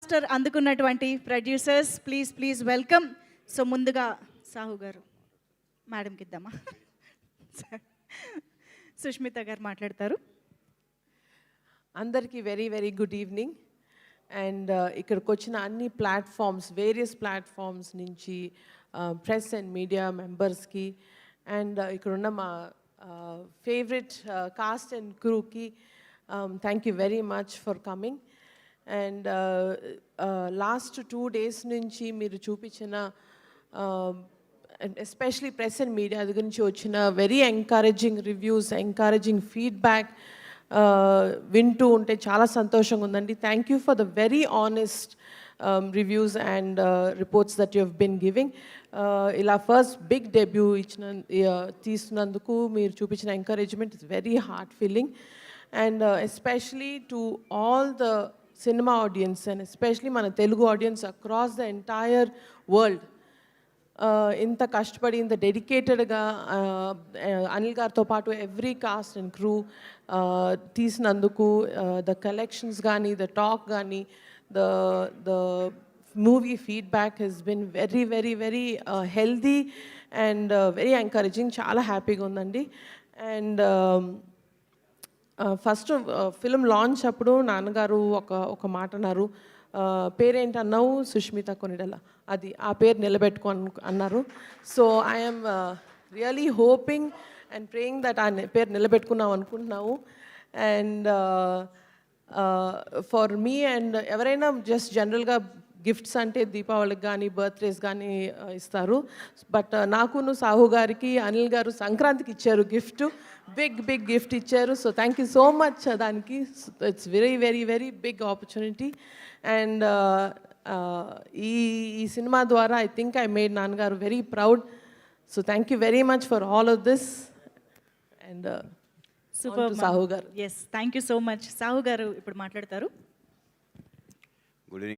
Aster అందుకున్నటువంటి producers please welcome. So ముందుగా సాహు గారు మేడంకి ఇద్దామా, సుష్మిత గారు మాట్లాడతారు. అందరికీ very very good evening. And ఇక్కడికి వచ్చిన అన్ని ప్లాట్ఫామ్స్, వేరియస్ ప్లాట్ఫామ్స్ నుంచి ప్రెస్ అండ్ మీడియా మెంబర్స్కి అండ్ ఇక్కడున్న మా ఫేవరెట్ కాస్ట్ అండ్ క్రూకి thank you very much for coming. And last 2 days నుంచి మీరు చూపించిన ఎస్పెషలీ ప్రెస్ అండ్ మీడియా గురించి వచ్చిన very encouraging reviews, encouraging feedback వింటూ ఉంటే చాలా సంతోషంగా ఉందండి. Thank you for the very honest reviews and reports that you have been giving. ఇలా ఫస్ట్ బిగ్ డెబ్యూ తీస్తున్నందుకు మీరు చూపించిన encouragement is very heart feeling. And especially to all the cinema audience and especially మన Telugu audience across the entire world, ఇంత కష్టపడి ఇంత డెడికేటెడ్గా అనిల్ గారితో పాటు ఎవ్రీ కాస్ట్ అండ్ క్రూ తీసినందుకు ద కలెక్షన్స్ కానీ, ద టాక్ కానీ, the movie feedback has been very very very healthy and very encouraging. చాలా హ్యాపీగా ఉందండి. అండ్ ఫస్ట్ ఫిల్మ్ లాంచ్ అప్పుడు నాన్నగారు ఒక మాట అన్నారు, పేరేంటన్నావు, సుష్మిత కొనిడల, అది ఆ పేరు నిలబెట్టుకో అన్నారు. So I'm really hoping and praying that ఆ పేరు నిలబెట్టుకున్నాం అనుకుంటున్నాము. అండ్ ఫర్ మీ అండ్ ఎవరైనా జస్ట్ జనరల్గా గిఫ్ట్స్ అంటే దీపావళికి కానీ బర్త్డేస్ కానీ ఇస్తారు. బట్ నాకును సాహు గారికి అనిల్ గారు సంక్రాంతికి ఇచ్చారు గిఫ్ట్, బిగ్ గిఫ్ట్ ఇచ్చారు. So thank you so much దానికి. It's very very very big opportunity. And ఈ సినిమా ద్వారా ఐ థింక్ ఐ మేడ్ నాన్నగారు very proud. So thank you very much for all of this. And super Sahu garu. Yes, thank you so much. Sahu garu ఇప్పుడు మాట్లాడతారు.